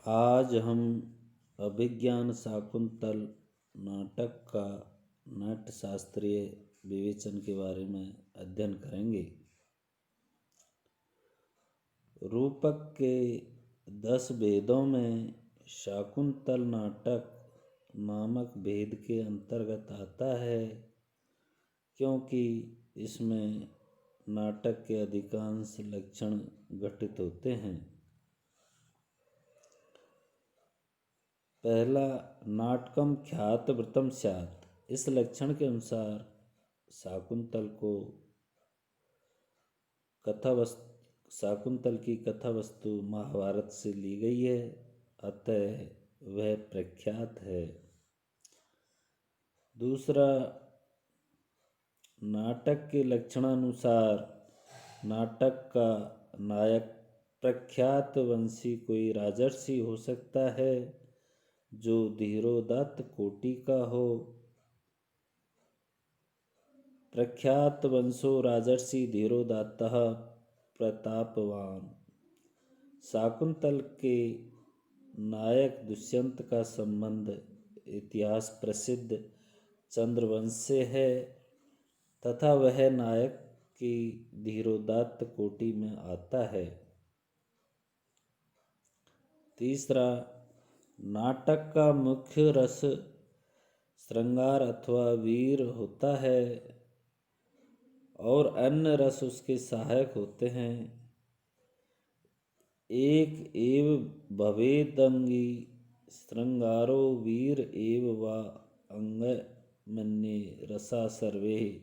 आज हम अभिज्ञान शाकुंतल नाटक का नाट्य शास्त्रीय विवेचन के बारे में अध्ययन करेंगे। रूपक के 10 भेदों में शाकुंतल नाटक नामक भेद के अंतर्गत आता है, क्योंकि इसमें नाटक के अधिकांश लक्षण घटित होते हैं। पहला, नाटकम ख्यातव्रतम स्यात्। इस लक्षण के अनुसार शाकुंतल की कथा वस्तु महाभारत से ली गई है, अतः वह प्रख्यात है। दूसरा, नाटक के लक्षणानुसार नाटक का नायक प्रख्यात वंशी कोई राजर्षि हो सकता है जो धीरोदात्त कोटि का हो। प्रख्यात वंशो राजर्षि धीरोदात्तः प्रतापवान। शाकुंतल के नायक दुष्यंत का संबंध इतिहास प्रसिद्ध चंद्रवंश से है तथा वह नायक की धीरोदात्त कोटि में आता है। तीसरा, नाटक का मुख्य रस श्रृंगार अथवा वीर होता है और अन्य रस उसके सहायक होते हैं। एक एव भवेदंगी श्रृंगारो वीर एव वा अंगमन्ये रसा सर्वे।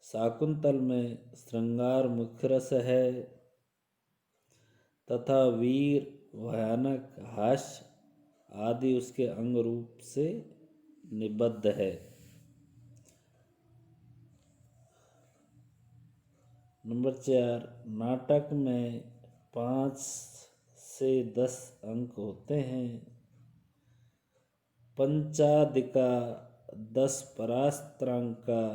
शाकुंतल में श्रृंगार मुख्य रस है तथा वीर, भयानक, हास्य आदि उसके अंग रूप से निबद्ध है। नंबर 4, नाटक में 5 से 10 अंक होते हैं। पंचादिका 10 परास्त्रांका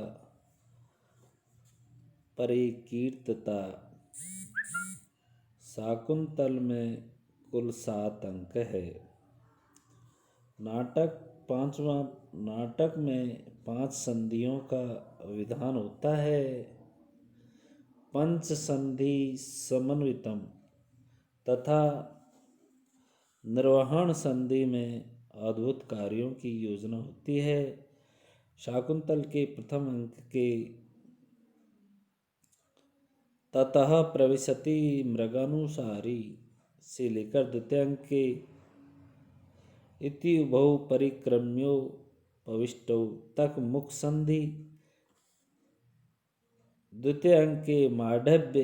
परिकीर्तिता। शाकुंतल में कुल 7 अंक है। नाटक में 5 संधियों का विधान होता है। पंच संधि समन्वितम तथा निर्वहण संधि में अद्भुत कार्यों की योजना होती है। शाकुंतल के प्रथम अंक के ततः प्रविशति मृगानुसारी से लेकर द्वितीय अंक के इति उभौ परिक्रम्यो पविष्टौ तक मुख संधि, द्वितीय अंक के माढ़व्य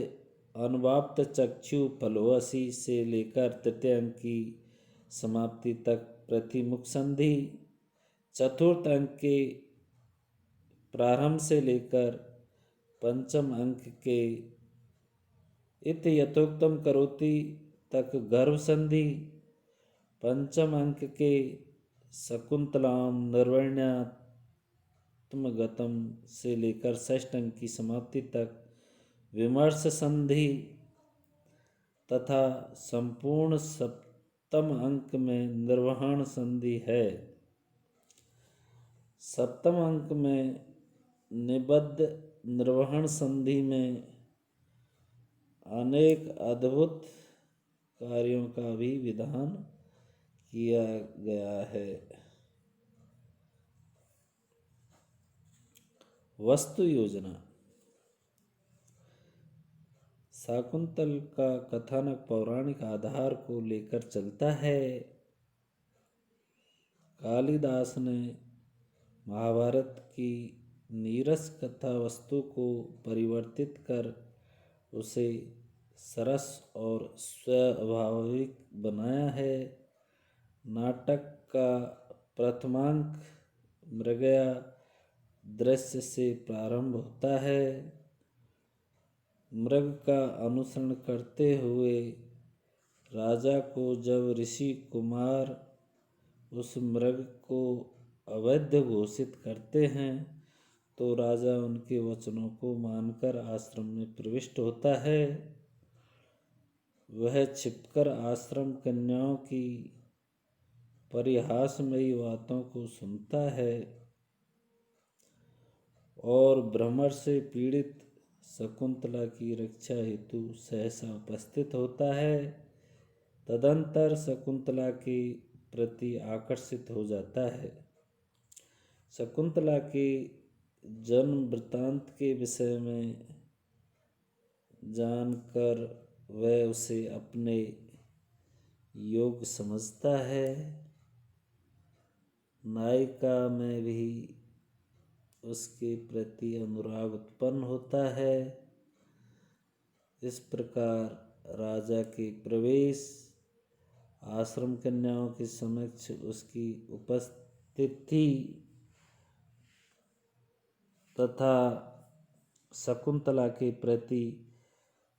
अनुवाप्त चक्षु फलोवशी से लेकर तृतीय अंक की समाप्ति तक प्रतिमुख संधि, चतुर्थ अंक के प्रारंभ से लेकर पंचम अंक के इत यथोक्तम करोति तक गर्भ संधि, पंचम अंक के शकुंतलाम निर्वर्ण्यात्मगतम से लेकर षष्ठ अंक की समाप्ति तक विमर्श संधि तथा संपूर्ण सप्तम अंक में निर्वहण संधि है। सप्तम अंक में निबद्ध निर्वहण संधि में अनेक अद्भुत कार्यों का भी विधान किया गया है। वस्तु योजना। शाकुंतल का कथानक पौराणिक आधार को लेकर चलता है। कालिदास ने महाभारत की नीरस कथा वस्तु को परिवर्तित कर उसे सरस और स्वाभाविक बनाया है। नाटक का प्रथमांक मृगया दृश्य से प्रारंभ होता है। मृग का अनुसरण करते हुए राजा को जब ऋषि कुमार उस मृग को अवैध घोषित करते हैं तो राजा उनके वचनों को मानकर आश्रम में प्रविष्ट होता है। वह छिपकर आश्रम कन्याओं की परिहासमयी बातों को सुनता है और भ्रमर से पीड़ित शकुंतला की रक्षा हेतु सहसा उपस्थित होता है। तदंतर शकुंतला के प्रति आकर्षित हो जाता है। शकुंतला के जन्म वृत्तांत के विषय में जानकर वह उसे अपने योग्य समझता है। नायिका में भी उसके प्रति अनुराग उत्पन्न होता है। इस प्रकार राजा के प्रवेश, आश्रम कन्याओं के समक्ष उसकी उपस्थिति तथा शकुंतला के प्रति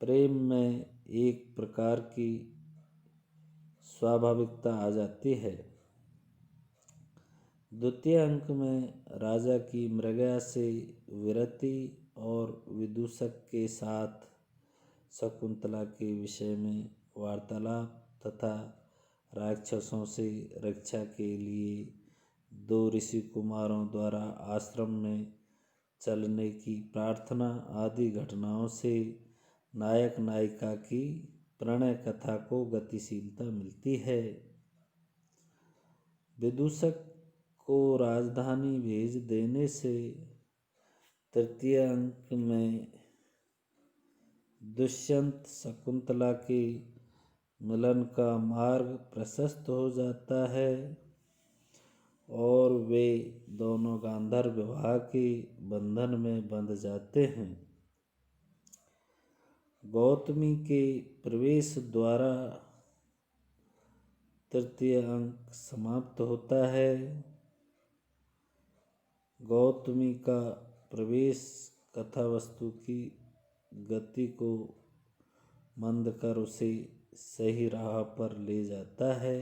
प्रेम में एक प्रकार की स्वाभाविकता आ जाती है। द्वितीय अंक में राजा की मृगया से विरति और विदूषक के साथ शकुंतला के विषय में वार्तालाप तथा राक्षसों से रक्षा के लिए 2 ऋषि कुमारों द्वारा आश्रम में चलने की प्रार्थना आदि घटनाओं से नायक नायिका की प्रणय कथा को गतिशीलता मिलती है। विदूषक को राजधानी भेज देने से तृतीय अंक में दुष्यंत शकुंतला के मिलन का मार्ग प्रशस्त हो जाता है और वे दोनों गांधर्व विवाह के बंधन में बंध जाते हैं। गौतमी के प्रवेश द्वारा तृतीय अंक समाप्त होता है। गौतमी का प्रवेश कथा वस्तु की गति को मंद कर उसे सही राह पर ले जाता है।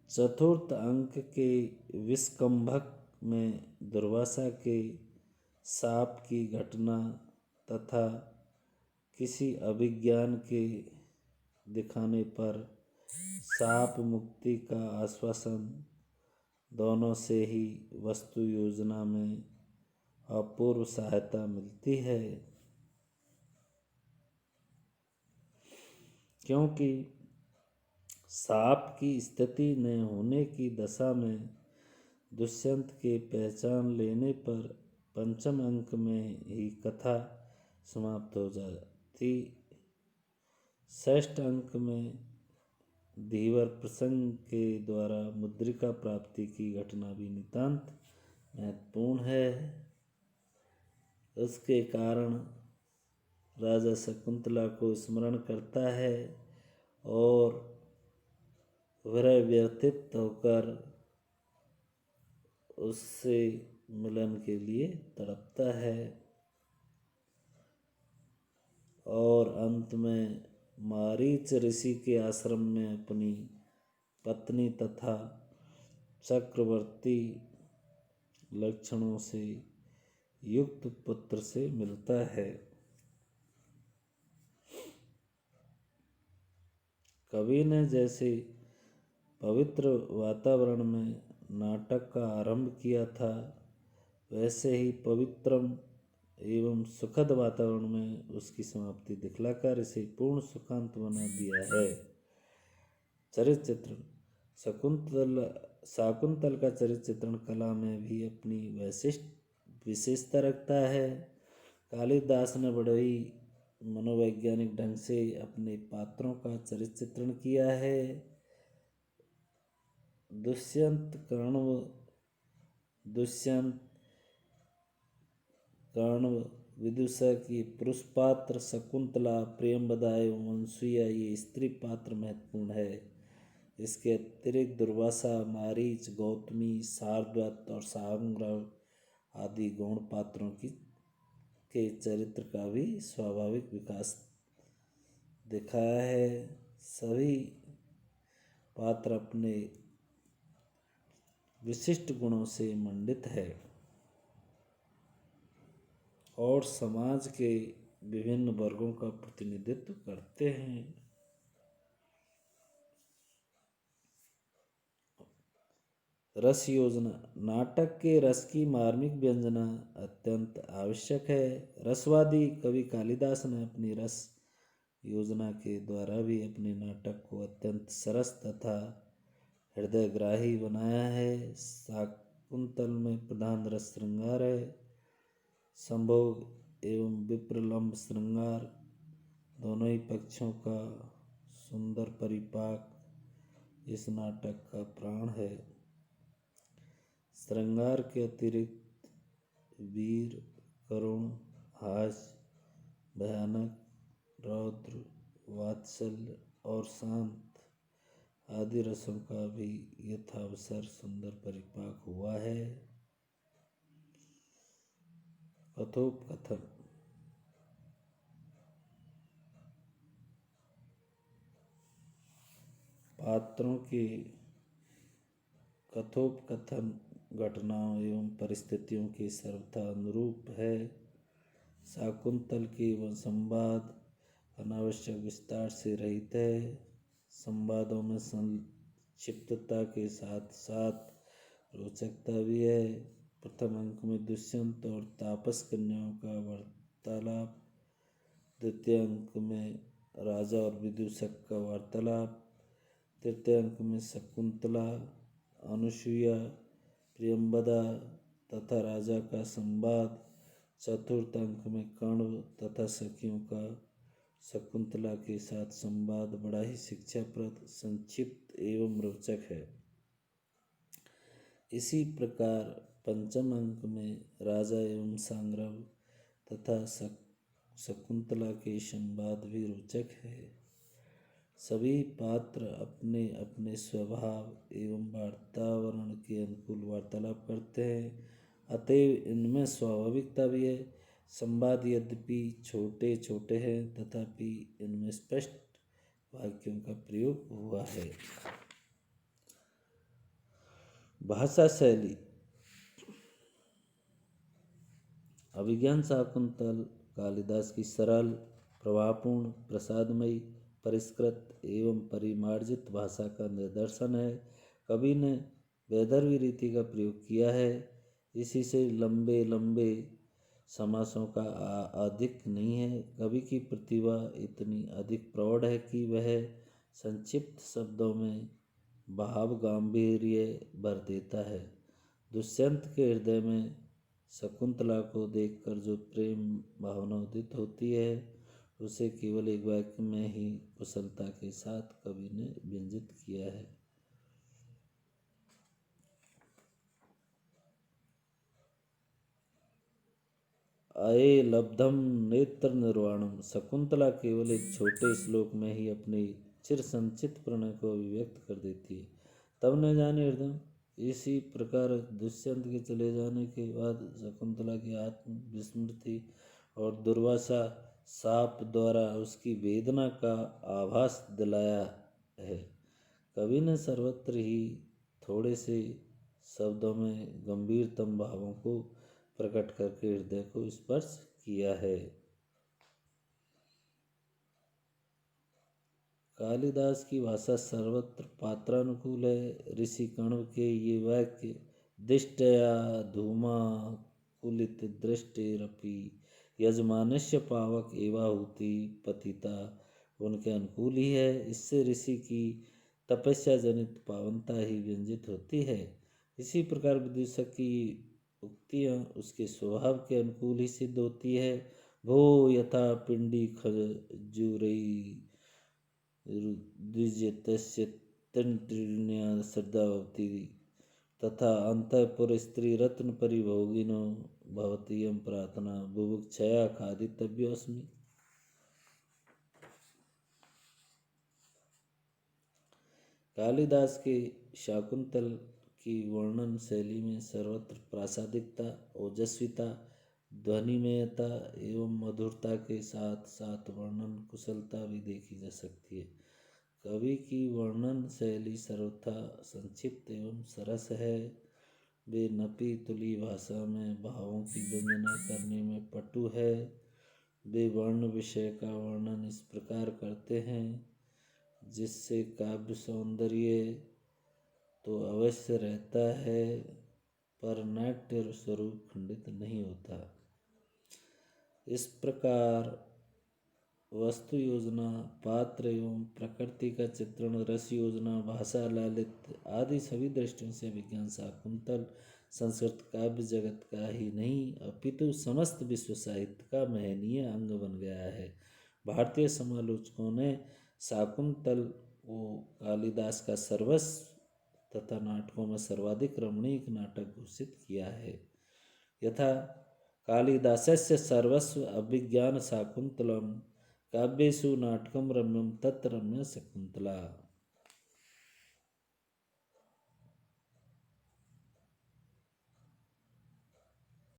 चतुर्थ अंक के विषकंभक में दुर्वासा के शाप की घटना तथा किसी अभिज्ञान के दिखाने पर शाप मुक्ति का आश्वासन दोनों से ही वस्तु योजना में अपूर्व सहायता मिलती है, क्योंकि शाप की स्थिति न होने की दशा में दुष्यंत के पहचान लेने पर पंचम अंक में ही कथा समाप्त हो जाती। षष्ठ अंक में धीवर प्रसंग के द्वारा मुद्रिका प्राप्ति की घटना भी नितांत महत्वपूर्ण है। उसके कारण राजा शकुंतला को स्मरण करता है और विरह व्यथित होकर उससे मिलन के लिए तड़पता है और अंत में मारीच ऋषि के आश्रम में अपनी पत्नी तथा चक्रवर्ती लक्षणों से युक्त पुत्र से मिलता है। कवि ने जैसे पवित्र वातावरण में नाटक का आरंभ किया था, वैसे ही पवित्रम एवं सुखद वातावरण में उसकी समाप्ति दिखलाकर इसे पूर्ण सुखांत बना दिया है। चरित्र चित्रण शाकुंतल का चरित्र चित्रण कला में भी अपनी विशेषता रखता है। कालिदास ने बड़े ही मनोवैज्ञानिक ढंग से अपने पात्रों का चरित्र चित्रण किया है। दुष्यंत कर्णव विदूषक की पुरुष पात्र, शकुंतला, प्रियंवदा एवं अनसुईया ये स्त्री पात्र महत्वपूर्ण है। इसके अतिरिक्त दुर्वासा, मारीच, गौतमी, शार्दूल और सारंग आदि गौण पात्रों के चरित्र का भी स्वाभाविक विकास दिखाया है। सभी पात्र अपने विशिष्ट गुणों से मंडित है और समाज के विभिन्न वर्गों का प्रतिनिधित्व करते हैं। रस योजना। नाटक के रस की मार्मिक व्यंजना अत्यंत आवश्यक है। रसवादी कवि कालिदास ने अपनी रस योजना के द्वारा भी अपने नाटक को अत्यंत सरस तथा हृदयग्राही बनाया है। शाकुंतल में प्रधान रस श्रृंगार है। संभोग एवं विप्रलंब श्रृंगार दोनों ही पक्षों का सुंदर परिपाक इस नाटक का प्राण है। श्रृंगार के अतिरिक्त वीर, करुण, हास्य, भयानक, रौद्र, वात्सल्य और शांत आदि रसों का भी यथावसर सुंदर परिपाक हुआ है। कथोपकथन। पात्रों के कथोपकथन घटनाओं एवं परिस्थितियों के सर्वथा अनुरूप है। शाकुंतल के वह संवाद अनावश्यक विस्तार से रहित है। संवादों में संक्षिप्तता के साथ साथ रोचकता भी है। प्रथम अंक में दुष्यंत और तापस कन्याओं का वार्तालाप, द्वितीय अंक में राजा और विदूषक का वार्तालाप, तृतीय अंक में शकुंतला, अनुसुईया, प्रियंवदा तथा राजा का संवाद, चतुर्थ अंक में कर्ण तथा सखियों का शकुंतला के साथ संवाद बड़ा ही शिक्षाप्रद, संक्षिप्त एवं रोचक है। इसी प्रकार पंचम अंक में राजा एवं सांग्रव तथा शकुंतला के संवाद भी रोचक है। सभी पात्र अपने अपने स्वभाव एवं वातावरण के अनुकूल वार्तालाप करते हैं, अतएव इनमें स्वाभाविकता भी है। संवाद यद्यपि छोटे छोटे हैं तथापि इनमें स्पष्ट वाक्यों का प्रयोग हुआ है। भाषा शैली। अभिज्ञान शाकुंतल कालिदास की सरल, प्रभावपूर्ण, प्रसादमयी, परिष्कृत एवं परिमार्जित भाषा का निदर्शन है। कवि ने वैदर्भी रीति का प्रयोग किया है। इसी से लंबे लंबे समासों का अधिक नहीं है। कवि की प्रतिभा इतनी अधिक प्रौढ़ है कि वह संक्षिप्त शब्दों में भाव गांभीर्य भर देता है। दुष्यंत के हृदय में शकुंतला को देखकर जो प्रेम भावना उदित होती है उसे केवल एक वाक्य में ही कुशलता के साथ कवि ने व्यंजित किया है। अये लब्धम नेत्र निर्वाणम। शकुंतला केवल एक छोटे श्लोक में ही अपने चिर संचित प्रणय को अभिव्यक्त कर देती है। तब न जाने हृदय। इसी प्रकार दुष्यंत के चले जाने के बाद शकुंतला की आत्म विस्मृति और दुर्वासा शाप द्वारा उसकी वेदना का आभास दिलाया है। कवि ने सर्वत्र ही थोड़े से शब्दों में गंभीरतम भावों को प्रकट करके हृदय को स्पर्श किया है। कालिदास की भाषा सर्वत्र पात्रानुकूल है। ऋषि कण्व के ये वाक्य दिष्टया धूमा कुलित दृष्टिरपि यजमानस्य पावक एवाहुति पतिता उनके अनुकूल ही है। इससे ऋषि की तपस्या जनित पावनता ही व्यंजित होती है। इसी प्रकार विदूषक की उक्तियाँ उसके स्वभाव के अनुकूल ही सिद्ध होती है। भो यथा पिंडी खजूरई द्विजतस्य तन्त्रिण्या श्रद्धावती तथा अंतःपुर स्त्री रत्न परिभोगिनो भवतीयं प्रार्थना बुभुक्षया खादितव्योऽस्मि। कालिदास के शाकुंतल की वर्णन शैली में सर्वत्र प्रासादिकता, ओजस्विता, ध्वनिमयता एवं मधुरता के साथ साथ वर्णन कुशलता भी देखी जा सकती है। कवि की वर्णन शैली सर्वथा संक्षिप्त एवं सरस है। वे नपी तुली भाषा में भावों की व्यंजना करने में पटु है। वे वर्ण विषय का वर्णन इस प्रकार करते हैं जिससे काव्य सौंदर्य तो अवश्य रहता है पर नाट्य स्वरूप खंडित नहीं होता। इस प्रकार वस्तु योजना, पात्र एवं प्रकृति का चित्रण, रस योजना, भाषा लालित्य आदि सभी दृष्टियों से विज्ञान शाकुंतल संस्कृत काव्य जगत का ही नहीं अपितु समस्त विश्व साहित्य का महनीय अंग बन गया है। भारतीय समालोचकों ने शाकुंतल को कालिदास का सर्वस्व तथा नाटकों में सर्वाधिक रमणीक नाटक घोषित किया है। यथा कालिदासस्य सर्वस्व अभिज्ञान शाकुंतलम काव्येषु नाटकम रम्यम तत् रम्य शकुंतला।